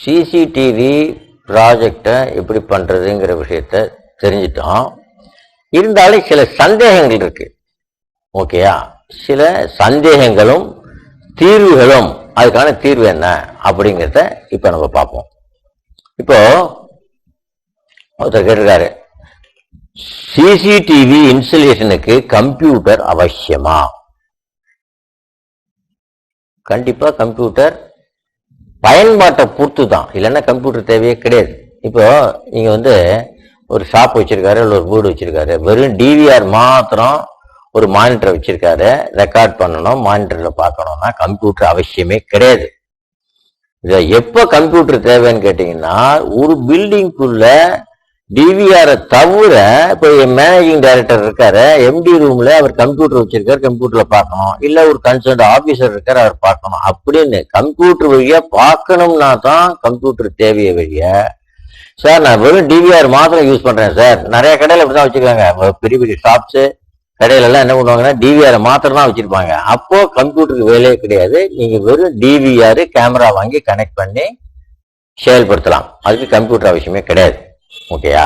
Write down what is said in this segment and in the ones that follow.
CCTV ப்ராஜெக்டை எப்படி பண்றதுங்கிற விஷயத்த தெரிஞ்சிட்டோம். இருந்தாலும் சில சந்தேகங்கள் இருக்கு. ஓகேயா? சில சந்தேகங்களும் தீர்வுகளும், அதுக்கான தீர்வு என்ன அப்படிங்கிறத இப்ப நம்ம பார்ப்போம். இப்போ ஒருத்தர் கேட்டிருக்காரு, சிசிடிவி இன்ஸ்டலேஷனுக்கு கம்ப்யூட்டர் அவசியமா? கண்டிப்பா கம்ப்யூட்டர் பயன்பாட்டை பொறுத்து தான், இல்லைன்னா கம்ப்யூட்டர் தேவையே கிடையாது. இப்போ நீங்க ஒரு ஷாப் வச்சிருக்காரு, இல்லை ஒரு வீடு வச்சிருக்காரு, வெறும் டிவிஆர் மாத்திரம் ஒரு மானிட்டர் வச்சிருக்காரு, ரெக்கார்ட் பண்ணணும், மானிட்டர்ல பார்க்கணும்னா கம்ப்யூட்டர் அவசியமே கிடையாது. இதை எப்ப கம்ப்யூட்டர் தேவைன்னு கேட்டீங்கன்னா, ஒரு பில்டிங்குள்ள டிவிஆரை தவிர இப்ப மேனேஜிங் டைரக்டர் இருக்காரு, எம்டி ரூம்ல அவர் கம்ப்யூட்டர் வச்சிருக்காரு, கம்ப்யூட்டர்ல பார்க்கணும், இல்ல ஒரு கன்சர்ன் ஆபீசர் இருக்காரு, அவர் பார்க்கணும் அப்படின்னு கம்ப்யூட்டர் வழியா பார்க்கணும்னா தான் கம்ப்யூட்டர் தேவைய வழிய. சார் நான் வெறும் டிவிஆர் மாத்திரம் யூஸ் பண்றேன் சார், நிறைய கடையில இப்படிதான் வச்சிருக்காங்க, பெரிய பெரிய ஷாப்ஸ் கடையில எல்லாம் என்ன பண்ணுவாங்கன்னா டிவிஆர் மாத்திரம் தான் வச்சிருப்பாங்க. அப்போ கம்ப்யூட்டருக்கு வேலையே கிடையாது. நீங்க வெறும் டிவிஆர் கேமரா வாங்கி கனெக்ட் பண்ணி செயல்படுத்தலாம், அதுக்கு கம்ப்யூட்டர் அவசியமே கிடையாது. ஓகேயா?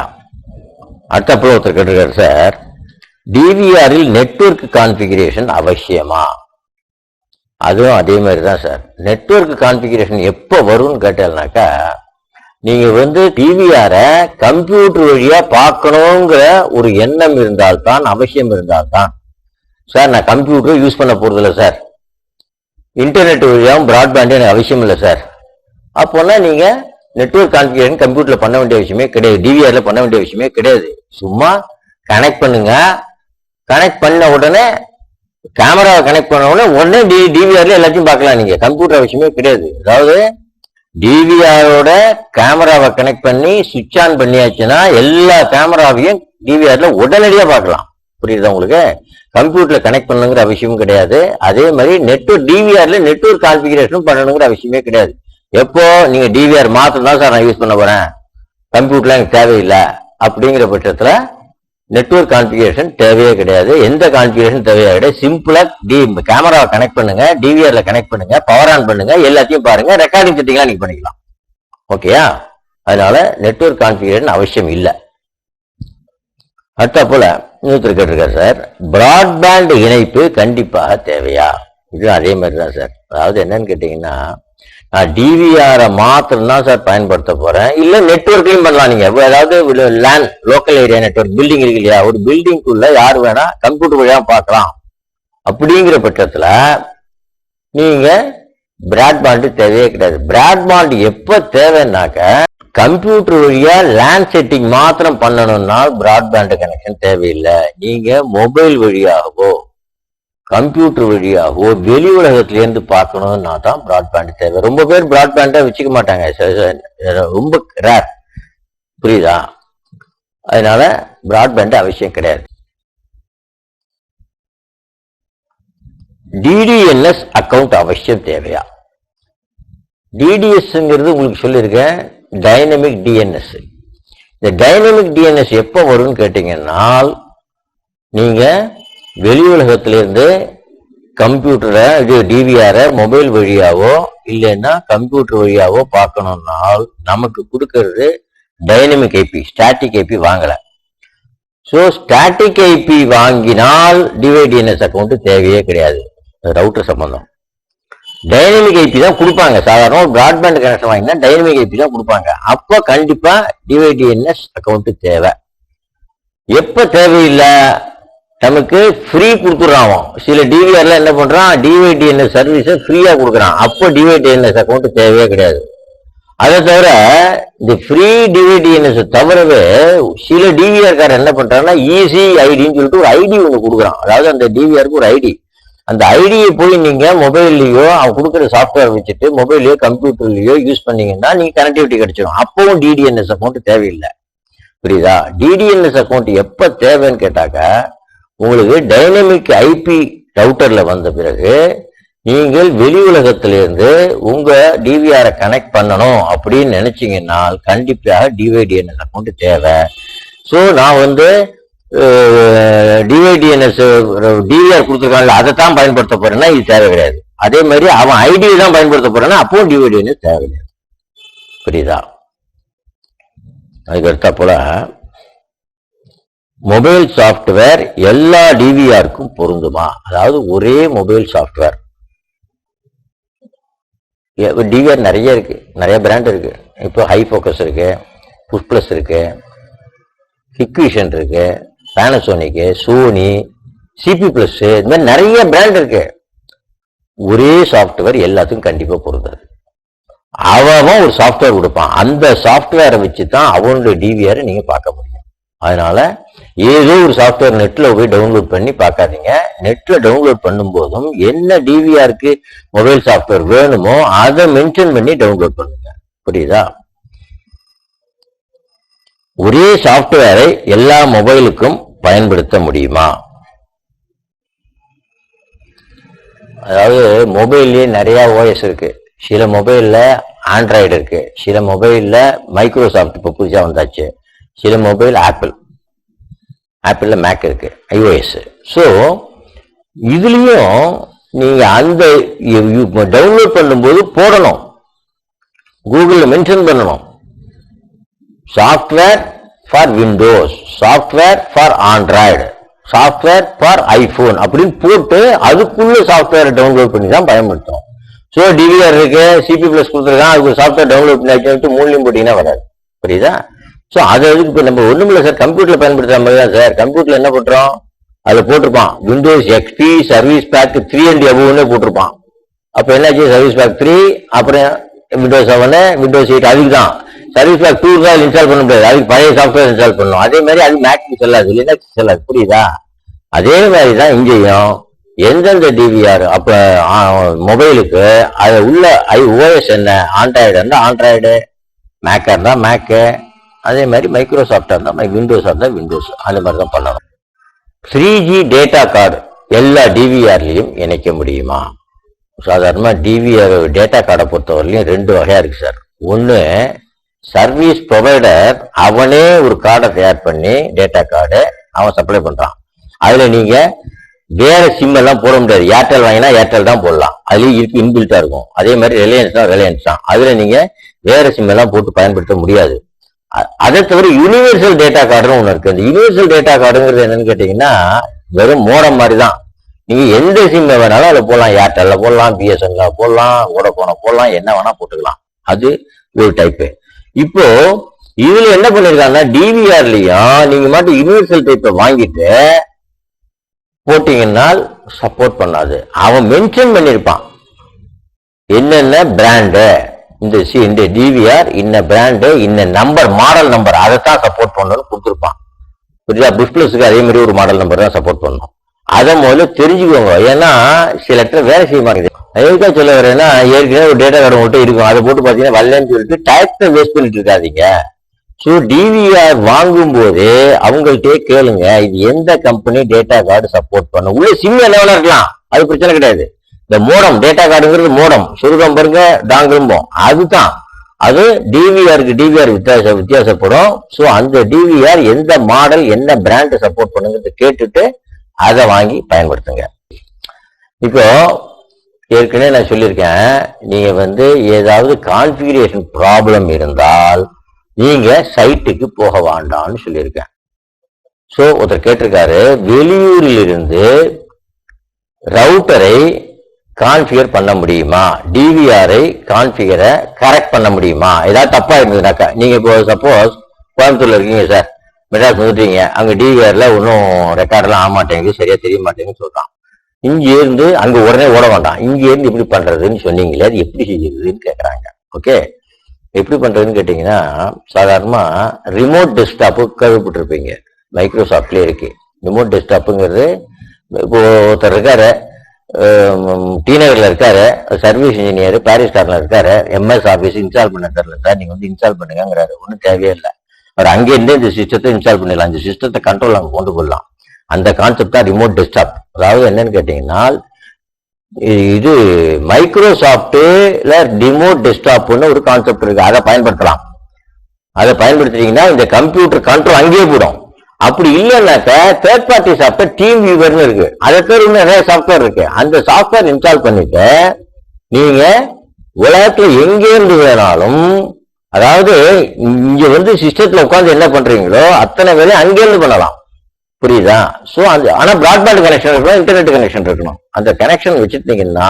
அடுத்த ஒருத்தர் கேட்டிருக்காரு, சார் டிவிஆரில் நெட்வொர்க் கான்ஃபிகரேஷன் அவசியமா? அதுவும் அதே மாதிரி தான் சார். நெட்வொர்க் கான்ஃபிகரேஷன் எப்போ வரும்னு கேட்டீங்கன்னாக்கா, நீங்க டிவிஆரை கம்ப்யூட்டர் வழியா பார்க்கணுங்கிற ஒரு எண்ணம் இருந்தால்தான், அவசியம் இருந்தால்தான். சார் நான் கம்ப்யூட்டர் யூஸ் பண்ண போறது இல்லை சார், இன்டர்நெட் வழியாவும் பிராட்பேண்ட் எனக்கு அவசியம் இல்லை சார், அப்போனா நீங்க நெட்வொர்க் கான்ஃபிகரேஷன் கம்ப்யூட்டர்ல பண்ண வேண்டிய விஷயமே கிடையாது, டிவிஆர்ல பண்ண வேண்டிய விஷயமே கிடையாது. சும்மா கனெக்ட் பண்ணுங்க, கனெக்ட் பண்ண உடனே கேமராவை கனெக்ட் பண்ண உடனே டிவிஆர்ல எல்லாத்தையும் பார்க்கலாம். நீங்க கம்ப்யூட்டர் அவசியமே கிடையாது. அதாவது டிவிஆரோட கேமராவை கனெக்ட் பண்ணி சுவிட்ச் ஆன் பண்ணியாச்சுன்னா எல்லா கேமராவையும் டிவிஆர்ல உடனடியா பார்க்கலாம். புரியுதா உங்களுக்கு? கம்ப்யூட்டர்ல கனெக்ட் பண்ணணுங்கிற அவசியமும் கிடையாது. அதே மாதிரி டிவிஆர்ல நெட்வொர்க் கான்ஃபிகரேஷன் பண்ணணுங்கிற அவசியமே கிடையாது. எப்போ நீங்க டிவிஆர் மாத்திரம் தான் சார் நான் யூஸ் பண்ண போறேன், கம்ப்யூட்டர்ல எனக்கு தேவையில்லை அப்படிங்கிற பட்சத்துல நெட்வொர்க் கான்ஃபிகரேஷன் தேவையே கிடையாது. எந்த கான்ஃபிகரேஷன் தேவையே கிடையாது. சிம்பிளா கேமராவை கனெக்ட் பண்ணுங்க, டிவிஆர்ல கனெக்ட் பண்ணுங்க, பவர் ஆன் பண்ணுங்க, எல்லாத்தையும் பாருங்க, ரெக்கார்டிங் செட்டிங்லாம் நீங்க பண்ணிக்கலாம். ஓகேயா? அதனால நெட்வொர்க் கான்ஃபிகரேஷன் அவசியம் இல்லை. அடுத்த போல இன்னொருத்தர் கேட்டிருக்காரு, சார் பிராட்பேண்ட் இணைப்பு கண்டிப்பாக தேவையா? இது அதே மாதிரி தான் சார். அதாவது என்னன்னு கேட்டீங்கன்னா, நான் டிவிஆரை மாத்திரம் தான் சார் பயன்படுத்த போறேன், இல்ல நெட்வொர்க்லையும் பண்ணலாம். நீங்க அதாவது LAN local area network building இருக்கு இல்லையா, ஒரு பில்டிங்குள்ள யார் வேணா கம்ப்யூட்டர் வழியா பார்க்கலாம். அப்படிங்கிற பட்சத்துல நீங்க பிராட்பேண்ட் தேவையே கிடையாது. பிராட்பேண்ட் எப்ப தேவைன்னாக்க, கம்ப்யூட்டர் வழியா லேண்ட் செட்டிங் மாத்திரம் பண்ணணும்னா பிராட்பேண்ட் கனெக்ஷன் தேவையில்லை. நீங்க மொபைல் வழியாகவோ கம்ப்யூட்டர் வழியாகவோ வெளி உலகத்திலேருந்து பார்க்கணும்னா தான் பிராட்பேண்ட் தேவை. ரொம்ப பேர் பிராட்பேண்டை வச்சுக்க மாட்டாங்க, ரொம்ப ரேர். புரியுதா? அதனால பிராட்பேண்ட் அவசியம் கிடையாது. டிடிஎன்எஸ் அக்கௌண்ட் அவசியம் தேவையா? டிடிஎஸ்ங்கிறது உங்களுக்கு சொல்லியிருக்கேன், டைனமிக் டிஎன்எஸ். இந்த டைனமிக் டிஎன்எஸ் எப்போ வரும்னு கேட்டீங்கன்னா, நீங்க வெளி உலகத்திலிருந்து கம்ப்யூட்டரை டிவிஆரை மொபைல் வழியாவோ இல்லைன்னா கம்ப்யூட்டர் வழியாவோ பார்க்கணும்னால் நமக்கு கொடுக்கறது டைனமிக் ஐபி, ஸ்டாட்டிக் ஐபி வாங்கல. ஸோ ஸ்டாட்டிக் ஐபி வாங்கினால் டிவைடிஎன்எஸ் அக்கௌண்ட் தேவையே கிடையாது. ரவுட்டர் சம்பந்தம் டைனமிக் ஐபி தான் கொடுப்பாங்க. சாதாரண ஒரு பிராட்பேண்ட் கனெக்ஷன் வாங்கினா டைனமிக் ஐபி தான் கொடுப்பாங்க. அப்போ கண்டிப்பா டிவைடிஎன்எஸ் அக்கௌண்ட் தேவை. எப்ப தேவையில்லை, நமக்கு ஃப்ரீ கொடுத்துடுறான். சில டிவிஆர்ல என்ன பண்றான், டிவைடிஎன்எஸ் சர்வீஸை ஃப்ரீயா கொடுக்குறான். அப்போ டிவைடிஎன்எஸ் அக்கௌண்ட் தேவையே கிடையாது. அதை தவிர இந்த ஃப்ரீ டிவைடிஎன்எஸ் தவிரவே சில டிவிஆர் காரர் என்ன பண்றாங்கன்னா, ஈஸி ஐடின்னு சொல்லிட்டு ஒரு ஐடி ஒன்று கொடுக்குறான். அதாவது அந்த டிவிஆருக்கு ஒரு ஐடி, அந்த ஐடியை போய் நீங்க மொபைல்லையோ அவன் கொடுக்குற சாஃப்ட்வேர் வச்சுட்டு மொபைல்லையோ கம்ப்யூட்டர்லயோ யூஸ் பண்ணீங்கன்னா நீங்க கனெக்டிவிட்டி கிடைச்சிடும். அப்பவும் டிடிஎன்எஸ் அக்கௌண்ட் தேவையில்லை. புரியுதா? டிடிஎன்எஸ் அக்கௌண்ட் எப்ப தேவைன்னு கேட்டாக்க, உங்களுக்கு டைனமிக் ஐபி ரவுட்டர்ல வந்த பிறகு நீங்கள் வெளி உலகத்திலிருந்து உங்க டிவிஆரை கனெக்ட் பண்ணணும் அப்படின்னு நினைச்சீங்கன்னா கண்டிப்பாக டிவைடிஎன்எஸ் அக்கௌண்ட் தேவை. ஸோ நான் டிவைடிஎன்எஸ் டிவிஆர் கொடுத்துருக்காங்கல்ல, அதை தான் பயன்படுத்த போறேன்னா இது தேவை கிடையாது. அதே மாதிரி அவன் ஐடியை தான் பயன்படுத்த போறேன்னா அப்பவும் டிவைடிஎன்எஸ் தேவை கிடையாது. புரியுதா? அதுக்கு அடுத்த போல மொபைல் சாப்ட்வேர் எல்லா டிவிஆருக்கும் பொருந்துமா? அதாவது ஒரே மொபைல் சாப்ட்வேர். டிவிஆர் நிறைய இருக்கு, நிறைய பிராண்ட் இருக்கு. இப்போ ஹை ஃபோக்கஸ் இருக்கு, புஷ் பிளஸ் இருக்கு, ஹிக்விஷன் இருக்கு, பேனசோனிக், சோனி, சிபி பிளஸ், இந்த மாதிரி நிறைய பிராண்ட் இருக்கு. ஒரே சாப்ட்வேர் எல்லாத்துக்கும் கண்டிப்பா பொருந்தாது. அவன் ஒரு சாப்ட்வேர் கொடுப்பான், அந்த சாப்ட்வேரை வச்சுதான் அவனுடைய டிவிஆரை நீங்க பார்க்க முடியும். அதனால ஏதோ ஒரு சாப்ட்வேர் நெட்ல போய் டவுன்லோட் பண்ணி பார்க்காதீங்க. நெட்ல டவுன்லோட் பண்ணும் போதும் என்ன டிவிஆருக்கு மொபைல் சாப்ட்வேர் வேணுமோ அதை மென்ஷன் பண்ணி டவுன்லோட் பண்ணுங்க. புரியுதா? ஒரே சாப்ட்வேரை எல்லா மொபைலுக்கும் பயன்படுத்த முடியுமா? அதாவது மொபைல்லயே நிறைய ஓஎஸ் இருக்கு. சில மொபைல்ல ஆண்ட்ராய்டு இருக்கு, சில மொபைல்ல மைக்ரோசாஃப்ட் இப்ப புதுசா வந்தாச்சு, சில மொபைல் ஆப்பிள்ல மேக் இருக்கு, iOS. ஸோ இதுலயும் நீங்க அந்த டவுன்லோட் பண்ணும்போது போடணும், கூகுள்ல மென்ஷன் பண்ணணும், software for Windows, software for Android, software for iPhone அப்படின்னு போட்டு அதுக்குள்ள சாஃப்ட்வேர் டவுன்லோட் பண்ணி தான் பயன்படுத்தணும். ஸோ டிவிஆர் இருக்கு, சிபி பிளஸ் கொடுத்துருக்கான், அதுக்கு சாஃப்ட்வேர் டவுன்லோட் பண்ணி மூலியம் போட்டீங்கன்னா வராது. புரியுதா? ஸோ அதை இப்போ நம்ம ஒண்ணும் இல்லை சார், கம்ப்யூட்டர்ல பயன்படுத்துற மாதிரி தான் சார். கம்ப்யூட்டர்ல என்ன பண்றோம், அதுல போட்டிருப்பான் Windows XP service pack 3 and above போட்டிருப்பான். அப்ப என்னாச்சு, சர்வீஸ் பேக் 3, அப்புறம் விண்டோஸ் 7, விண்டோஸ் 8, அதுக்கு தான். சர்வீஸ் பேக் 2 தான் இன்ஸ்டால் பண்ண முடியாது, அதுக்கு பழைய சாஃப்ட்வேர் இன்ஸ்டால் பண்ணணும். அதே மாதிரி அது மேக் செல்லாது, லினக்ஸ் செல்லாது. புரியுதா? அதே மாதிரி தான் இங்கேயும் எந்தெந்த டிவிஆர் அப்ப மொபைலுக்கு அது உள்ள ஓஎஸ் என்ன, ஆண்ட்ராய்டு இருந்தா ஆண்ட்ராய்டு, மேக்கா இருந்தா மேக்கு, அதே மாதிரி மைக்ரோசாஃப்டா இருந்தா விண்டோஸா இருந்தா விண்டோஸ், அந்த மாதிரி தான் பண்ணணும். 3G டேட்டா கார்டு எல்லா டிவிஆர்லயும் இணைக்க முடியுமா? சாதாரணமா டிவிஆர் டேட்டா கார்டை பொறுத்தவரையிலையும் 2 வகையா இருக்கு சார். ஒண்ணு சர்வீஸ் ப்ரொவைடர் அவனே ஒரு கார்டை தயார் பண்ணி டேட்டா கார்டு அவன் சப்ளை பண்றான். அதுல நீங்க வேற சிம் எல்லாம் போட முடியாது. ஏர்டெல் வாங்கினா ஏர்டெல் தான் போடலாம், அதுலயும் இருக்கு, இன்பில்ட்டா இருக்கும். அதே மாதிரி ரிலையன்ஸ் தான் ரிலையன்ஸ் தான், அதுல நீங்க வேற சிம் எல்லாம் போட்டு பயன்படுத்த முடியாது. அதை தவிர யூனிவர்சல் டேட்டா கார்டுன்னு ஒண்ணு இருக்கு. அந்த யூனிவர்சல் டேட்டா கார்டுங்கிறது என்னன்னு கேட்டீங்கன்னா வெறும் மோடம் மாதிரி தான். நீங்க எந்த சிம் வேணாலும் அதுல போடலாம், ஏர்டெல்ல போடலாம், பிஎஸ்என்ல போடலாம், வோடபோன போடலாம், என்ன வேணா போட்டுக்கலாம். அது ஒரு டைப்பு. இப்போ இதுல என்ன பண்ணிருக்காங்கன்னா டிவிஆர்லயும் நீங்க மட்டும் யூனிவர்சல் டைப்பை வாங்கிட்டு போட்டீங்கன்னா சப்போர்ட் பண்ணாது. அவன் மென்ஷன் பண்ணிருப்பான் என்னென்ன பிராண்டு, இந்த டிவிஆர் இன்ன பிராண்டு, இன்ன நம்பர், மாடல் நம்பர், அதைத்தான் சப்போர்ட் பண்ணணும்னு கொடுத்துருப்பான். புரியுதா? புஷ் பிளஸுக்கு அதே மாதிரி ஒரு மாடல் நம்பர் தான் சப்போர்ட் பண்ணணும். அதை முதல்ல தெரிஞ்சுக்கோங்க. ஏன்னா சில இடத்துல வேலை செய்ய மாட்டேங்குது. எதுக்காக சொல்ல வரேன்னா, ஏற்கனவே ஒரு டேட்டா கார்டு மட்டும் இருக்கும், அதை போட்டு பாத்தீங்கன்னா வரலன்னு சொல்லிட்டு டயத்தை வேஸ்ட் பண்ணிட்டு இருக்காதீங்க. ஸோ டிவிஆர் வாங்கும் போதே அவங்கள்ட்டே கேளுங்க, இது எந்த கம்பெனி டேட்டா கார்டு சப்போர்ட் பண்ணும். உள்ள சிம் என்ன வேணா இருக்கலாம், அது பிரச்சனை கிடையாது. இந்த மோடம் டேட்டா கார்டுங்கிறது மோடம் சுருக்கம் பாருங்க, டாங்கிரும்போம், அதுதான். அது டிவிஆர் வித்தியாசப்படும். ஸோ அந்த டிவிஆர் எந்த மாடல் என்ன பிராண்ட் சப்போர்ட் பண்ணுங்கிறது கேட்டுட்டு அதை வாங்கி பயன்படுத்துங்க. இப்போ ஏற்கனவே நான் சொல்லியிருக்கேன், நீங்க ஏதாவது கான்ஃபிகரேஷன் ப்ராப்ளம் இருந்தால் நீங்க சைட்டுக்கு போக வேண்டாம்னு சொல்லியிருக்கேன். ஸோ ஒருத்தர் கேட்டிருக்காரு, வெளியூரில் இருந்து ரவுட்டரை கான்ஃபிகர் பண்ண முடியுமா, டிவிஆரை கான்ஃபிகரை கரெக்ட் பண்ண முடியுமா? ஏதாவது தப்பா இருந்ததுனாக்கா, நீங்க இப்போ சப்போஸ் கோயம்புத்தூர்ல இருக்கீங்க சார், மெட்ராஸ் வந்துட்டீங்க, அங்க டிவிஆர்ல ஒன்றும் ரெக்கார்டெல்லாம் ஆக மாட்டேங்குது, சரியா தெரிய மாட்டேங்குன்னு சொல்றான். இங்க இருந்து அங்க உடனே ஓட வேண்டாம், இங்க இருந்து எப்படி பண்றதுன்னு சொன்னீங்களே, அது எப்படி செய்யறதுன்னு கேட்கறாங்க. ஓகே, எப்படி பண்றதுன்னு கேட்டீங்கன்னா, சாதாரணமா ரிமோட் டெஸ்க்டாப்பு கேள்விப்பட்டிருப்பீங்க, மைக்ரோசாஃப்ட்லயே இருக்கு. ரிமோட் டெஸ்க்டாப்புங்கிறது, இப்போ ஒருத்தர் இருக்காரு, டி நகர்ல இருக்காரு, சர்வீஸ் இன்ஜினியர், பாரிஸ் கார்ல இருக்காரு, எம்எஸ் ஆபீஸ் இன்ஸ்டால் பண்ண தெரியல சார், நீங்க இன்ஸ்டால் பண்ணுங்கிறாரு. ஒன்றும் தேவையே இல்லை, அவர் அங்கே இருந்து இந்த சிஸ்டத்தை இன்ஸ்டால் பண்ணிடலாம், இந்த சிஸ்டத்தை கண்ட்ரோல் அங்கே கொண்டு போடலாம். அந்த கான்செப்ட் தான் ரிமோட் டெஸ்க்டாப். அதாவது என்னன்னு கேட்டீங்கன்னா, இது மைக்ரோசாஃப்ட்ல ரிமோட் டெஸ்க்டாப்னு ஒரு கான்செப்ட் இருக்கு, அதை பயன்படுத்தலாம். அதை பயன்படுத்திட்டீங்கன்னா இந்த கம்ப்யூட்டர் கண்ட்ரோல் அங்கேயே போடும். அப்படி இல்லைன்னாக்க தேர்ட் பார்ட்டி சாஃப்ட்வேர் டீம் வியூவர்னு இருக்கு, அதை பேர் நிறைய சாஃப்ட்வேர் இருக்கு. அந்த சாஃப்ட்வேர் இன்ஸ்டால் பண்ணிட்டு நீங்க உலகத்துல எங்கே இருந்து வேணாலும் அதாவது இங்க வந்து சிஸ்டத்துல உட்காந்து என்ன பண்றீங்களோ அத்தனை வேலையும் அங்கேருந்து பண்ணலாம். புரியுதா? சோ அது ஆனா பிராட்பேண்ட் கனெக்ஷன் இருக்கணும், இன்டர்நெட் கனெக்ஷன் இருக்கணும். அந்த கனெக்ஷன் வச்சுட்டீங்கன்னா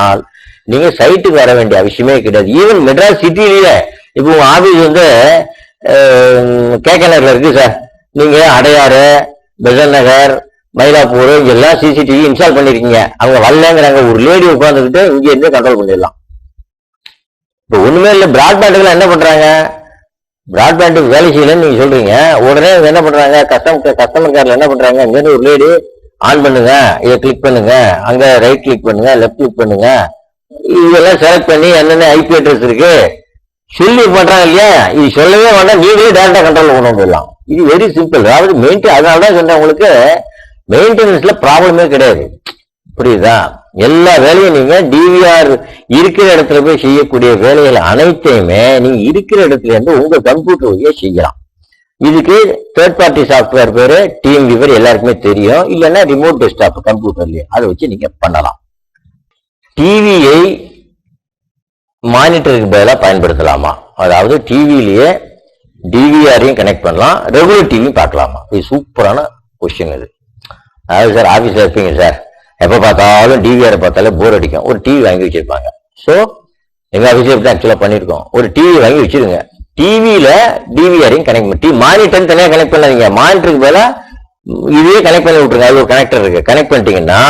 நீங்க சைட்டுக்கு வர வேண்டிய அவசியமே கிடையாது. ஈவன் மெட்ராஸ் சிட்டிலேயே இப்போ உங்க ஆபீஸ் வந்து கேகனர்ல இருக்கு சார், நீங்க அடையாறு, பெசன் நகர், மயிலாப்பூர் இங்கெல்லாம் சிசிடிவி இன்ஸ்டால் பண்ணிருக்கீங்க. அவங்க வரலங்கிறாங்க, ஒரு லேடி உட்காந்துக்கிட்டு இங்க இருந்து கண்ட்ரோல் பண்ணிடலாம். இப்போ ஒண்ணுமே இல்லை. பிராட்பேண்டுகள் என்ன பண்றாங்க, பிராட்பேண்டுக்கு வேலை செய்யலன்னு நீங்க சொல்றீங்க, உடனே என்ன பண்றாங்க, கஸ்டமர் கேர்ல என்ன பண்றாங்க, இங்க ஒரு லேடி ஆன் பண்ணுங்க, இதை கிளிக் பண்ணுங்க, அங்க ரைட் கிளிக் பண்ணுங்க, லெஃப்ட் கிளிக் பண்ணுங்க, இதெல்லாம் செலக்ட் பண்ணி என்னென்ன ஐபி அட்ரஸ் இருக்கு சொல்லி பண்றாங்க இல்லையா? இது சொல்லவே வேண்டாம், நீங்களே டேரக்டா கண்ட்ரோல் கொண்டு வந்துடலாம். இது வெரி சிம்பிள். அதாவது அதனாலதான் சொன்னேன் உங்களுக்கு, மெயின்டெனன்ஸ்ல ப்ராப்ளமே கிடையாது. புரியுதா? எல்லா வேலையும் நீங்க டிவிஆர் இருக்கிற இடத்துல போய் செய்யக்கூடிய வேலைகள் அனைத்தையுமே நீங்க இருக்கிற இடத்துல இருந்து உங்க கம்ப்யூட்டர் வழியா செய்யலாம். இதுக்கு தேர்ட் பார்ட்டி சாப்ட்வேர் பேரு டீம் விவர் எல்லாருக்குமே தெரியும். இல்லைன்னா ரிமோட் டெஸ்க்டாப் கம்ப்யூட்டர்லயே அதை வச்சு நீங்க பண்ணலாம். டிவியை மானிட்டருக்கு பதிலாக பயன்படுத்தலாமா? அதாவது டிவிலேயே டிவிஆரையும் கனெக்ட் பண்ணலாம், ரெகுலர் டிவியும் பார்க்கலாமா? இது சூப்பரான கொஸ்டின் இது. அதாவது சார் ஆபீஸ்ல இருப்பீங்க சார், எப்ப பார்த்தாலும் டிவிஆரை பார்த்தாலே போர் அடிக்கும், ஒரு டிவி வாங்கி வச்சிருப்பாங்க. ஸோ எங்க ஆபீஸ்ல எப்படி ஆக்சுவலா பண்ணிருக்கோம், ஒரு டிவி வாங்கி வச்சிருங்க, டிவியில டிவிஆரையும் கனெக்ட் பண்ணி மானிட்டர் தனியாக கனெக்ட் பண்ணாதீங்க, மானிட்டருக்கு பதிலாக இதையே கனெக்ட் பண்ணி விட்டுருங்க. அது ஒரு கனெக்டர் இருக்கு, கனெக்ட் பண்ணிட்டீங்கன்னா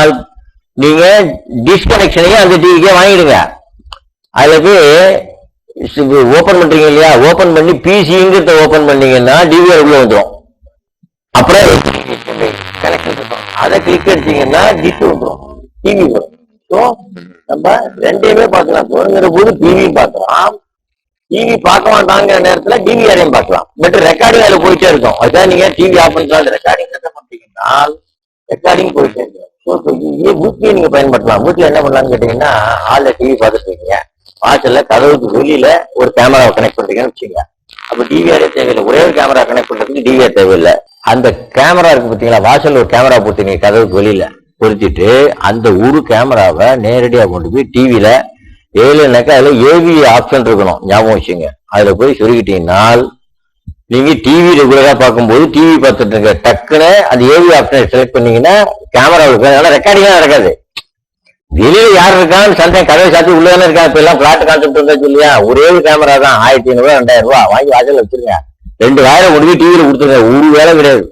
நீங்க டிஸ்கனெக்ஷனையும் அந்த டிவிக்கே வாங்கிடுங்க. அதுல போய் ஓபன் பண்றீங்க இல்லையா, ஓபன் பண்ணி பிசிங்கிறத ஓபன் பண்ணீங்கன்னா டிவிஆர் உள்ள வந்துடும். அப்புறம் அதை கிளிக் அடிச்சீங்கன்னா டிஷ் வந்துடும், டிவி வரும். ஸோ நம்ம ரெண்டையுமே பார்க்கலாம். போதுங்கிற போது டிவியும் பார்க்கலாம், டிவி பார்க்க மாட்டாங்கிற நேரத்துல டிவிஆரையும் பார்க்கலாம். பட் ரெக்கார்டிங் அதுல போயிட்டே இருக்கும். அதுதான் நீங்க டிவி ஆஃப் பண்ணிக்கலாம், ரெக்கார்டிங் என்ன பண்றீங்கன்னா ரெக்கார்டிங் போயிட்டே இருக்கும். வீட்லயே நீங்க பயன்படுத்தலாம். வீட்டுல என்ன பண்ணலாம்னு கேட்டீங்கன்னா, ஹால்ல டிவி பார்த்துட்டு இருக்கீங்க, வாசல்ல கதவுக்கு வெளியில ஒரு கேமராவை கனெக்ட் பண்றீங்கன்னு வச்சுங்க. அப்ப டிவிஆரே தேவையில்லை, ஒரே ஒரு கேமரா கனெக்ட் பண்றதுக்கு டிவிஆர் தேவையில்லை. அந்த கேமரா இருக்கு பார்த்தீங்களா, வாசல்ல ஒரு கேமரா போட்டீங்க கதவுக்கு வெளியில பொருத்திட்டு, அந்த ஒரு கேமராவை நேரடியா கொண்டு போய் டிவியில ஏழுனாக்கா அதுல ஏவி ஆப்ஷன் இருக்கணும், ஞாபகம் வச்சுங்க. அதுல போய் சொருகிட்டீங்கன்னா நீங்க டிவி ரெகுலரா பார்க்கும்போது டிவி பார்த்துட்டு இருக்க டக்குன்னு அந்த ஏவி ஆப்ஷனை செலக்ட் பண்ணீங்கன்னா கேமராவுக்கு ரெக்கார்டிங்கா நடக்காது. வெளியில யார் இருக்கான்னு சந்தேகம், கதவை சாத்தி உள்ளதானே இருக்காங்க. இப்ப எல்லாம் பிளாட் கான்செப்ட் வந்தா சொல்லியா, ஒரே ஒரு கேமரா தான், 1500 2000 வாங்கி வாசல்ல வச்சிருங்க, 2000 கொண்டு போய் டிவியில கொடுத்துருங்க, ஒரு வேலை கிடையாது.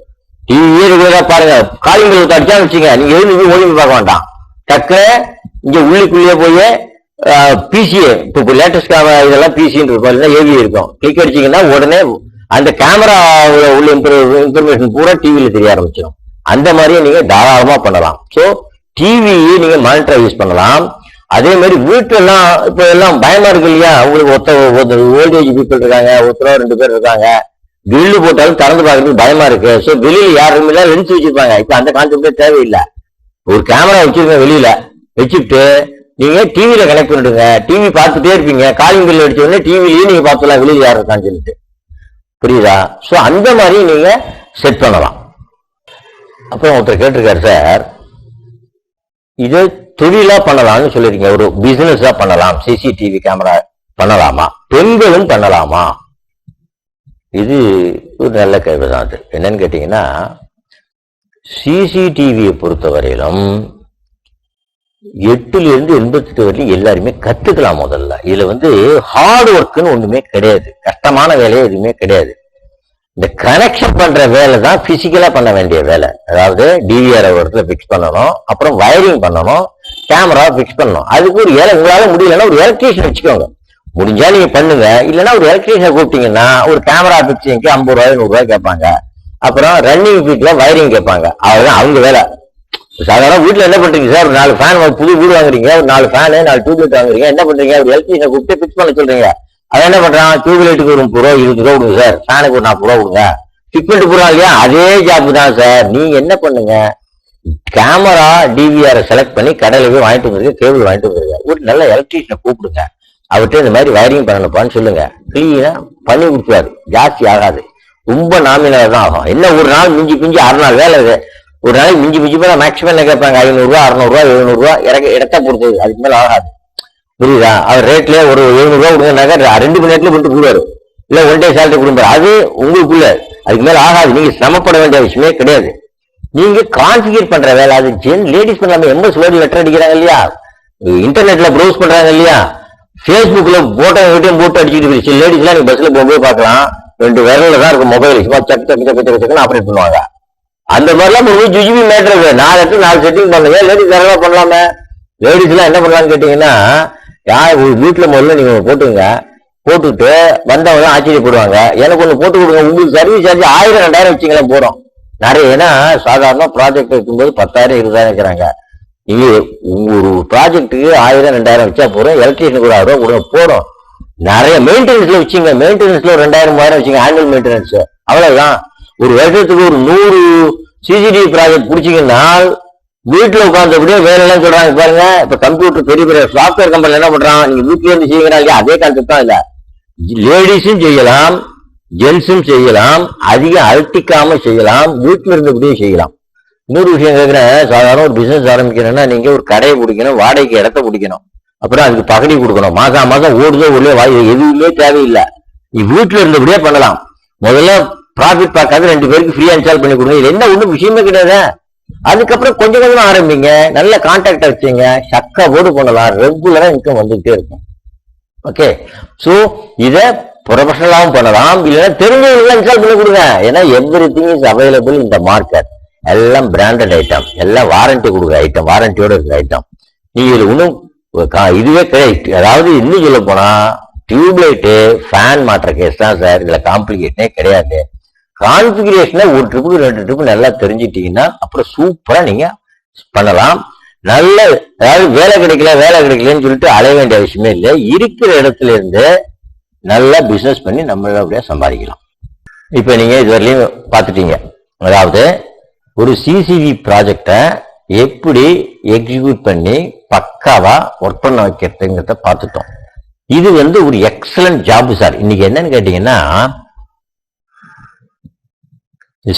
டிவியே ரெகுலரா பாருங்க. காலிங் பெல் அடிச்சா வச்சுங்க, நீங்க எழுதி ஓடி பார்க்க வேண்டாம், டக்கு இங்க உள்ளுக்குள்ளேயே போய் பிசிஏ, இப்போ லேட்டஸ்ட் இதெல்லாம் பிசின்னு இருக்கும், இல்லைன்னா ஏவி இருக்கும், கிளிக் அடிச்சீங்கன்னா உடனே அந்த கேமரா உள்ள இன்ஃபர்மேஷன் பூரா டிவியில தெரிய ஆரம்பிச்சிடும். அந்த மாதிரியே நீங்க தாராளமா பண்ணலாம். ஸோ டிவியை நீங்க மானிட்டர் யூஸ் பண்ணலாம். அதே மாதிரி வீட்டுல எல்லாம் இப்ப எல்லாம் பயமா இருக்கு இல்லையா, உங்களுக்கு ஓல்டேஜ் பீப்புள் இருக்காங்க, ஒருத்தரோ 2 பேர் இருக்காங்க, கிரில் போட்டாலும் திறந்து பார்க்கறதுக்கு பயமா இருக்கு. ஸோ வெளியில யாருமே லென்ஸ் வச்சிருப்பாங்க. இப்ப அந்த கான்செப்டே தேவையில்லை, ஒரு கேமரா வச்சிருக்க வெளியில வச்சுட்டு நீங்க டிவியில கனெக்ட் பண்ணிடுங்க, டிவி பார்த்துட்டே இருப்பீங்க, காலிங் பில் அடிச்ச உடனே டிவிலேயே நீங்க பார்த்துலாம் வெளியில யார் இருக்கான்னு சொல்லிட்டு. புரியுதா? ஸோ அந்த மாதிரி நீங்க செட் பண்ணலாம். அப்புறம் ஒருத்தர் கேட்டிருக்காரு, சார் இது தொழிலா பண்ணலாம்னு சொல்லிருக்கீங்க, ஒரு பிசினஸா பண்ணலாம், சிசிடிவி கேமரா பண்ணலாமா, பெண்களும் பண்ணலாமா? இது ஒரு நல்ல கேள்விதான். அது என்னன்னு கேட்டீங்கன்னா, சிசிடிவியை பொறுத்தவரையிலும் 8 இருந்து 88 வரையும் எல்லாருமே கத்துக்கலாம். முதல்ல இதுல ஹார்ட் ஒர்க்னு ஒண்ணுமே கிடையாது, கஷ்டமான வேலையே எதுவுமே கிடையாது. இந்த கனெக்ஷன் பண்ற வேலை தான் பிசிக்கலா பண்ண வேண்டிய வேலை. அதாவது டிவிஆர் ஒரு இடத்துல பிக்ஸ் பண்ணணும், அப்புறம் வயரிங் பண்ணணும், கேமரா பிக்ஸ் பண்ணணும். அதுக்கு ஒரு உங்களால முடியலன்னா ஒரு எலக்ட்ரீஷியன் வச்சுக்கோங்க, முடிஞ்சா நீங்க பண்ணுங்க. இல்லைன்னா ஒரு எலக்ட்ரீஷியனை கூப்பிட்டீங்கன்னா ஒரு கேமரா பிக்சிங்க்கு 50 ரூபாய் 100 ரூபாய் கேட்பாங்க, அப்புறம் ரன்னிங் பீட்ல வயரிங் கேட்பாங்க. அவ்வளவுதான் அவங்க வேலை. சாதாரண வீட்டுல என்ன பண்றீங்க சார், ஒரு 4 ஃபேன், புது வீடு வாங்குறீங்க, ஒரு 4 ஃபேனு 4 டியூப்லைட் வாங்குறீங்க, என்ன பண்றீங்க, ஒரு எலக்ட்ரீஷியனை கூப்பிட்டு பிக்ஸ் பண்ண சொல்றீங்க. அவன் என்ன பண்றான், டியூப்லைட்டுக்கு ஒரு 30 ரூபா 20 ரூபா கொடுங்க சார், ஃபேனுக்கு ஒரு 40 ரூபா கொடுங்க, ஃபிட் பண்ணிட்டு போறான் இல்லையா, அதே ஜாப் தான் சார். நீங்க என்ன பண்ணுங்க, கேமரா டிவிஆரை செலக்ட் பண்ணி கடையில போய் வாங்கிட்டு வந்துருங்க, கேபிள் வாங்கிட்டு வந்துருங்க, ஒரு நல்ல எலக்ட்ரீஷியனை கூப்பிடுங்க, அவர்கிட்ட இந்த மாதிரி வயரிங் பண்ணணுப்பான்னு சொல்லுங்க, கிளீனா பண்ணி கொடுத்துருவாரு. ஜாஸ்தி ஆகாது, ரொம்ப நாமினலா தான் ஆகும். என்ன ஒரு நாள் மிஞ்சி பிஞ்சி 6 நாள் வேலை, ஒரு நாளைக்கு மிஞ்சி மிஞ்சி போனா மேக்சிமம் என்ன கேட்பாங்க, 500 ரூபா 600 ரூபா 700 ரூபா இடத்த பொறுத்தது, அதுக்கு மேல ஆகாது. புரியுதா? அவர் ரேட்ல ஒரு 700 ரூபா கொடுங்கனாக்கா 2 மணி நேரத்துல பண்ணிட்டு போடுவாரு. இல்ல ஒன் டே சேலரி கொடுப்பாரு, அது உங்களுக்குள்ள, அதுக்கு மேல ஆகாது. நீங்க சிரமப்பட வேண்டிய விஷயமே கிடையாது. நீங்க கான்ஃபிகர் பண்ற வேலை அது லேடிஸ் பண்ணாம எம்எஸ் வேர்டு லெட்டர் அடிக்கிறாங்க இல்லையா, இன்டர்நெட்ல ப்ரௌஸ் பண்றாங்க இல்லையா, பேஸ்புக்ல போட்டோ வீட்டையும் போட்டு அடிச்சுட்டு லேடிஸ் எல்லாம் நீங்க பஸ்ல போகும்போது பார்க்கலாம், 2 விரல்ல தான் இருக்கும் மொபைல், சும்மா சக்கு சக்கு சக்கு சக்கு சக்குன்னு ஆப்ரேட் பண்ணுவாங்க. அந்த மாதிரிலாம் ஜிஜிபி மேட்டர் 4 செட்டிங் பண்ணுங்க, லேடிஸ் வேற பண்ணலாமே. லேடிஸ் எல்லாம் என்ன பண்ணலாம்னு கேட்டீங்கன்னா, யார் வீட்டுல முதல்ல நீங்க போட்டுங்க, போட்டுட்டு வந்தவங்க ஆச்சரியப்படுவாங்க, எனக்கு ஒண்ணு போட்டு கொடுங்க, உங்களுக்கு சர்வீஸ் சார்ஜ் 1000-2000 வச்சுங்களா போறோம் நிறைய. ஏன்னா சாதாரண ப்ராஜெக்ட் இருக்கும்போது 10,000-20,000 இருக்கிறாங்க. நீங்க ஒரு ப்ராஜெக்ட்டுக்கு 1000-2000 வச்சா போறோம், எலக்ட்ரிஷியனுக்கு ஒரு 1000 கொடுங்க போறோம். நிறைய மெயின்டெனன்ஸ்ல வச்சுங்க, மெயின்டெனன்ஸ்ல 2000-3000 வச்சுங்க, ஆனுவல் மெயின்டெனன்ஸ், அவ்வளவுதான். ஒரு வருஷத்துக்கு ஒரு 100 சிசிடிவி ப்ராஜெக்ட் பிடிச்சிங்கன்னா வீட்டுல உட்கார்ந்தபடியே வேலை எல்லாம் சொல்றாங்க பாருங்க. இப்ப கம்ப்யூட்டர் பெரிய பெரிய சாப்ட்வேர் கம்பெனி என்ன பண்றான், நீங்க வீட்டுல இருந்து செய்யுங்களா இல்லையா, அதே கான்செப்ட் தான் இல்ல. லேடிஸும் செய்யலாம், ஜென்ஸும் செய்யலாம், அதிகம் அழுத்திக்காம செய்யலாம், வீட்டுல இருந்தபடியே செய்யலாம். இன்னொரு விஷயம் கேட்கிறேன், சாதாரண ஒரு பிசினஸ் ஆரம்பிக்கணும்னா நீங்க ஒரு கடையை பிடிக்கணும், வாடகைக்கு இடத்த பிடிக்கணும், அப்புறம் அதுக்கு பகடி கொடுக்கணும், மாசம் மாசம் ஓடுதோ உள்ளே எதுவுமே தேவையில்லை. நீ வீட்டுல இருந்தபடியே பண்ணலாம். முதல்ல ப்ராஃபிட் பார்க்காத 2 பேருக்கு ஃப்ரீயா இன்ஸ்டால் பண்ணி கொடுங்க, இது என்ன ஒண்ணும் விஷயமே கிடையாது. அதுக்கப்புறம் கொஞ்சம் கொஞ்சம் ஆரம்பிங்க, நல்ல கான்டாக்ட் வச்சுங்க, சக்கா போர்டு பண்ணலாம், ரெகுலரா இன்கம் வந்துகிட்டே இருக்கும். ஓகே, சோ இத ப்ரொஃபஷனலாவும் பண்ணலாம், இல்லைன்னா தெரிஞ்சவங்க இன்ஸ்டால் பண்ணி கொடுங்க. ஏன்னா எவ்ரிதிங் இஸ் அவைலபிள் இந்த மார்க்கெட். எல்லாம் பிராண்டட் ஐட்டம், எல்லாம் வாரண்டி கொடுக்குற ஐட்டம், வாரண்டியோட இருக்கிற ஐட்டம். நீங்க இதுல இன்னும் இதுவே கிடையாது. அதாவது இன்னும் சொல்ல போனா டியூப்லைட்டு ஃபேன் மாற்ற கேஸ் தான் சார், இதுல காம்ப்ளிகேஷனே கிடையாது. கான்ஃபிகரேஷனை ஒரு ட்ரிப்புக்கு 2 ட்ரிப்பு நல்லா தெரிஞ்சுட்டீங்கன்னா அப்புறம் சூப்பரா நீங்க பண்ணலாம். நல்ல, அதாவது வேலை கிடைக்கலன்னு சொல்லிட்டு அலைய வேண்டிய விஷயமே இல்லை. இருக்கிற இடத்துல இருந்து நல்லா பிசினஸ் பண்ணி நம்மள அப்படியே சம்பாதிக்கலாம். இப்ப நீங்க இதுவரையிலையும் பார்த்துட்டீங்க, அதாவது ஒரு சிசிவி ப்ராஜெக்டை எப்படி எக்ஸிக்யூட் பண்ணி பக்காவா ஒர்க் பண்ண வைக்கிறதுங்கிறத பார்த்துட்டோம். இது ஒரு எக்ஸலண்ட் ஜாப் சார். இன்னைக்கு என்னன்னு கேட்டீங்கன்னா,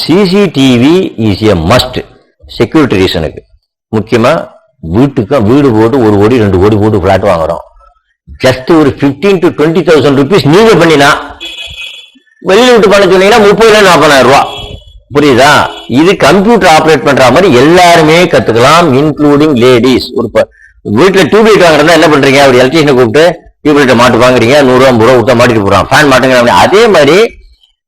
CCTV is a must security ரீசனுக்கு. முக்கியமா வீடு போட்டு 1 கோடி 2 கோடி போட்டு பிளாட் வாங்குறோம். ஜஸ்ட் ஒரு 15,000 to 20,000 rupees நீங்க பண்ணினா, வெளியில விட்டு பண்ண சொன்னீங்கன்னா 30,000-40,000 ரூபாய். புரியுதா? இது கம்ப்யூட்டர் ஆப்ரேட் பண்ற மாதிரி எல்லாருமே கத்துக்கலாம், இன்க்ளூடிங் லேடிஸ். ஒரு வீட்டுல டியூப்லைட் வாங்குறதா என்ன பண்றீங்க, ஒரு எலக்ட்ரிஷியனை கூப்பிட்டு டியூப்லைட்டை மாட்டு வாங்குறீங்க, 100-50 ரூபா கொடுத்தா மாட்டிட்டு போறான், ஃபேன் மாட்டுங்க. அதே மாதிரி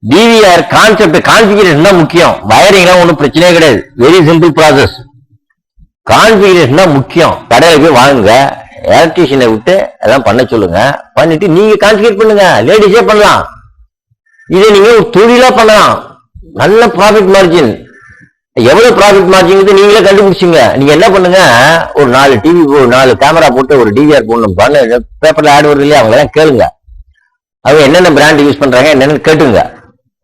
டிவிஆர் கான்செப்ட் கான்ஃபிகரேஷன் தான் முக்கியம். வயரிங்லாம் ஒன்றும் பிரச்சனையே கிடையாது, வெரி சிம்பிள் ப்ராசஸ். கான்ஃபிகரேஷன் தான் முக்கியம். கடையில போய் வாங்குங்க, எலக்ட்ரிஷியனை விட்டு எல்லாம் பண்ண சொல்லுங்க, பண்ணிட்டு நீங்க கான்ஃபிகர் பண்ணுங்க. லேடிஸே பண்ணலாம், இதை நீங்க ஒரு தொழிலா பண்ணலாம். நல்ல ப்ராஃபிட் மார்ஜின். எவ்வளவு ப்ராஃபிட் மார்ஜின் நீங்களே கண்டுபிடிச்சுங்க. நீங்க என்ன பண்ணுங்க, ஒரு 4 டிவி 4 கேமரா போட்டு ஒரு டிவிஆர் போடணும், பேப்பர்ல ஆட் வருது இல்லையா, அவங்க எல்லாம் கேளுங்க. அவங்க என்னென்ன பிராண்ட் யூஸ் பண்றாங்க என்னன்னு கேட்டுங்க.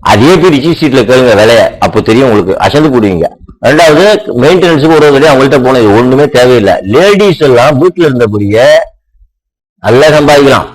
அதே பேர் சீட்ல கேளுங்க விலைய, அப்போ தெரியும் உங்களுக்கு, அசந்து போடுவீங்க. 2வது மெயின்டெனன்ஸுக்கு ஒரு வழி அவங்கள்ட்ட போனது ஒண்ணுமே தேவையில்லை. லேடிஸ் எல்லாம் வீட்டுல இருந்தபடியே நல்லா சம்பாதிக்கலாம்.